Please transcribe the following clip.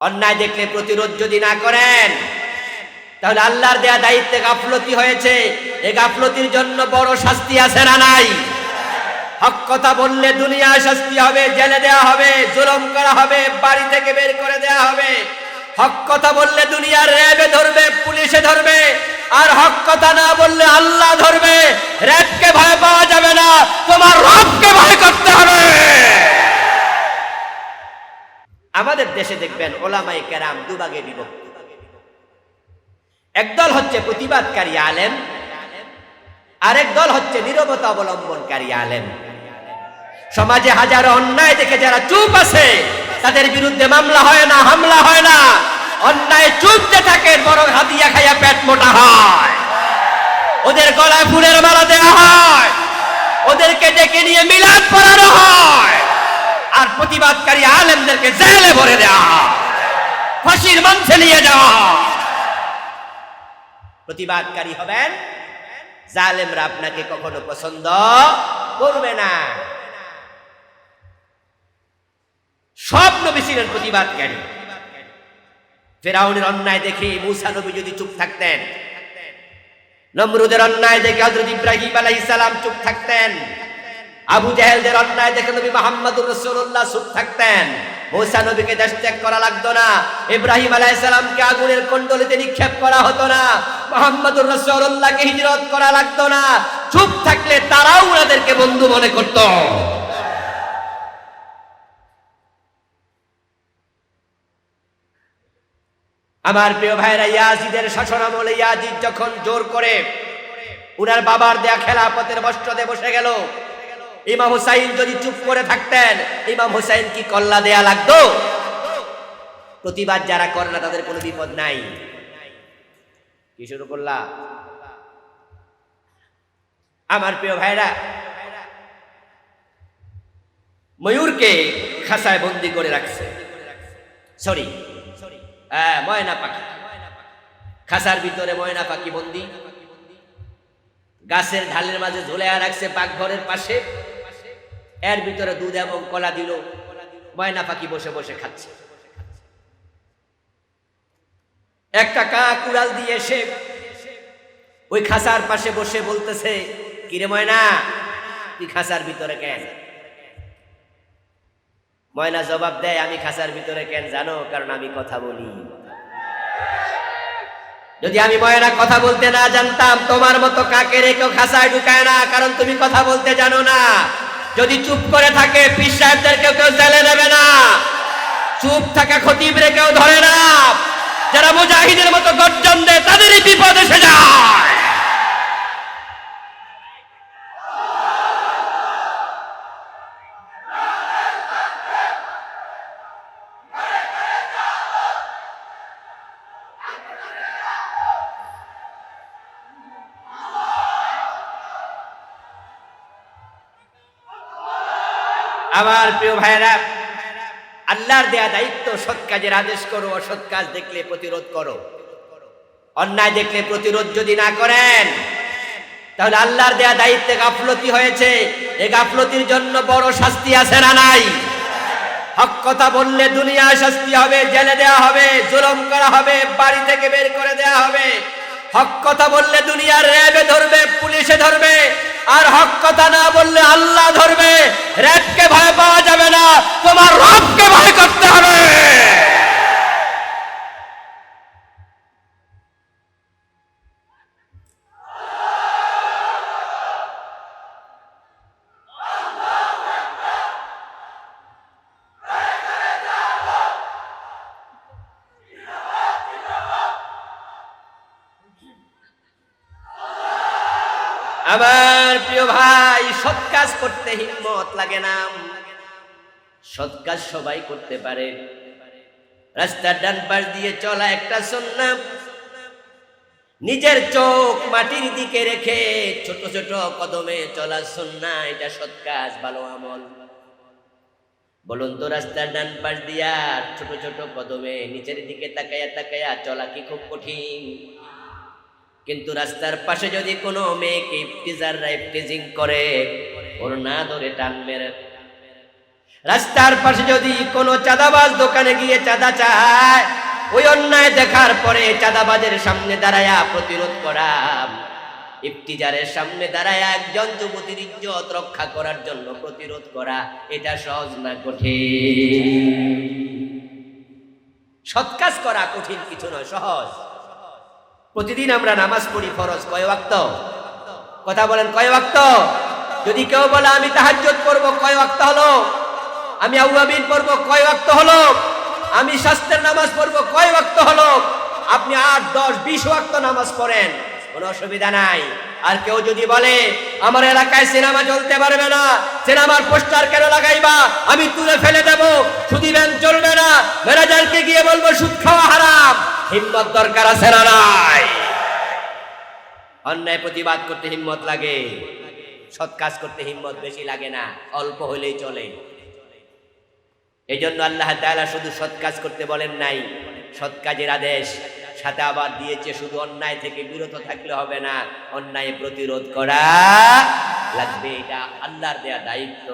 অন্যায় দেখলে প্রতিরোধ যদি না করেন তাহলে আল্লাহর দেয়া দায়িত্বে গাফলতি হয়েছে। এই গাফলতির জন্য বড় শাস্তি আছে না নাই? হক কথা বললে দুনিয়ায় শাস্তি হবে, জেলে দেওয়া হবে, জুলুম করা হবে, বাড়ি থেকে বের করে দেওয়া হবে। হক কথা বললে দুনিয়ার র্যাবে ধরবে, পুলিশে ধরবে, আর হক কথা না বললে আল্লাহ ধরবে। র্যাবকে ভয় পাওয়া যাবে না, তোমার রবকে ভয় করতে হবে। আমাদের দেশে দেখবেন ওলামায়ে কেরাম দুভাগে বিভক্ত। একদল হচ্ছে প্রতিবাদকারী আলেম, আরেক দল হচ্ছে নীরবতা অবলম্বনকারী আলেম। সমাজে হাজারো অন্যায় দেখে যারা চুপ আছে তাদের বিরুদ্ধে মামলা হয় না, হামলা হয় না। অন্যায় চুপ যে থাকে বরং হাদিয়া খাইয়া পেট মোটা হয়। ওদের গলায় ফুলের মালা দেওয়া হয়, ওদেরকে ডেকে নিয়ে মিলাদ পড়ানো হয়, আর প্রতিবাদকারী আলেমদেরকে জেলে ভরে দেওয়া হয়, ফাঁসির মঞ্চে নিয়ে যাওয়া হয়। প্রতিবাদকারী হবেন, জালেমরা আপনাকে কখনো পছন্দ করবে না। সব নবী ছিলেন প্রতিবাদকারী। ফিরআউনের অন্যায় দেখে মূসা নবী যদি চুপ থাকতেন, নমরুদের অন্যায় দেখে হযরত ইব্রাহিম আলাইহিস সালাম চুপ থাকতেন, আবু জাহেলদের অন্যায় দেখে নবী মুহাম্মদুর রাসূলুল্লাহ চুপ থাকতেন, মূসা নবীকে দেশ ত্যাগ করা লাগতো না, ইব্রাহিম আলাইহিস সালামকে আগুনের কুণ্ডলিতে নিক্ষেপ করা হতো না, মুহাম্মদুর রাসূলুল্লাহকে হিজরত করা লাগতো না। চুপ থাকলে তারাও ওনাদেরকে বন্ধু মনে করত। আমার প্রিয় ভাইরা, ইয়াজিদের শাসনামলে ইয়াজিদ যখন জোর করে উনার বাবার দেয়া খেলাফতের বস্ত্রতে বসে গেল, ইমাম হুসাইন যদি চুপ করে থাকতেন, ইমাম হুসাইন কি কল্লা দেয়া লাগতো? প্রতিবাদ যারা করে না তাদের কোনো বিপদ নাই। কি শুরু করলা? আমার প্রিয় ভাইরা, ময়ূরকে খাঁচায় বন্দি করে রাখছে, সরি ময়না পাখি, খাঁচার ভিতরে ময়না পাখি বন্দি, গাছের ঢালের মাঝে ঝুলাইয়া রাখছে পাকঘরের পাশে, এর ভিতরে দুধ এবং কলা দিল, ময়না পাখি বসে বসে খাচ্ছে। একটা কাক উড়াল দিয়ে এসে ওই খাঁচার পাশে বসে বলতেছে, কিরে ময়না, তুই খাঁচার ভিতরে কেন? ময়না জবাব দেয়, আমি খাঁচার ভিতরে কেন জানো? কারণ আমি কথা বলি। যদি আমি ময়না কথা বলতে না জানতাম, তোমার মতো কাকের কেউ খাঁচায় ঢুকায় না, কারণ তুমি কথা বলতে জানো না। যদি চুপ করে থাকে পীর সাহেবদেরকে কেউ জেলে নেবে না, চুপ থাকা খতিবরে কেউ ধরে না, যারা মুজাহিদের মতো গর্জন দেয় তাদেরই বিপদ এসে যায়। আমার প্রিয় ভাইরা, আল্লাহর দেয়া দায়িত্ব সৎ কাজের আদেশ করো, অসৎ কাজ দেখলে প্রতিরোধ করো। অন্যায় দেখলে প্রতিরোধ যদি না করেন তাহলে আল্লাহর দেয়া দায়িত্বে গাফলতি হয়েছে। এই গাফলতির জন্য বড় শাস্তি আছে না নাই? হক কথা বললে দুনিয়ায় শাস্তি হবে, জেলে দেওয়া হবে, জুলুম করা হবে, বাড়ি থেকে বের করে দেওয়া হবে। হক কথা বললে দুনিয়ার র্যাবে ধরবে, পুলিশে ধরবে, আর হক কথা না বললে আল্লাহ ধরবে। র্যাবকে ভয় পাওয়া যাবে না, তোমার রবকে ভয় করতে হবে। আমার প্রিয় ভাই, সৎ কাজ করতে হিম্মত লাগে না। সৎ কাজ সবাই করতে পারে। রাস্তার ডান পাশ দিয়ে চলা একটা সুন্নাত, নিজের চোখ মাটির দিকে রেখে ছোট ছোট কদমে চলা সুন্নাত, এটা সৎ কাজ, ভালো আমল। বলুন তো, রাস্তার ডান পাশ দিয়া ছোট ছোট কদমে নিচের দিকে তাকায়া তাকায়া চলা কি খুব কঠিন? কিন্তু রাস্তার পাশে যদি কোনো মেয়েকে ইফতিজাররা ইফতিজিং করে, ওর না ধরে টান মেরে রাস্তার পাশে যদি কোনো চাঁদাবাজ দোকানে গিয়ে চাঁদা চায়, ওই অন্যায় দেখার পরে চাঁদাবাজের সামনে দাঁড়ায়া প্রতিরোধ করা, ইফতিজারের সামনে দাঁড়ায় একজন যুবতীর ইজ্জত রক্ষা করার জন্য প্রতিরোধ করা, এটা সহজ না কঠিন? সৎ কাজ করা কঠিন কিছু নয়, সহজ। প্রতিদিন আমরা নামাজ পড়ি ফরজ, কয় ওয়াক্ত? কথা বলেন, কয় ওয়াক্ত? যদি কেউ বলে আমি তাহাজ্জুদ পড়ব, কয় ওয়াক্ত হলো? আমি আউয়াবিন পড়ব, কয় ওয়াক্ত হলো? আমি শাস্ত্রের নামাজ পড়ব, কয় ওয়াক্ত হলো? আপনি 8, 10, 20 ওয়াক্ত নামাজ পড়েন, কোনো অসুবিধা নাই। আর কেউ যদি বলে আমার এলাকায় সিনেমা চলতে পারবে না, সিনেমার পোস্টার কেন লাগাইবা, আমি তুলে ফেলে দেব, সুদী ব্যাংক চলবে না, ম্যানেজারকে গিয়ে বলবো সুদ খাওয়া হারাম, হিম্মত দরকার আছে না নাই? অন্যায় প্রতিবাদ করতে হিম্মত লাগে, সৎ কাজ করতে হিম্মত বেশি লাগে না, অল্প হলেই চলে। এই জন্য আল্লাহ তাআলা শুধু সৎ কাজ করতে বলেন নাই, সৎ কাজের আদেশ সাথে আবার দিয়েছে শুধু অন্যায় থেকে বিরত থাকলে হবে না, অন্যায় প্রতিরোধ করা লাগবে, এটা আল্লাহর দেয়া দায়িত্ব।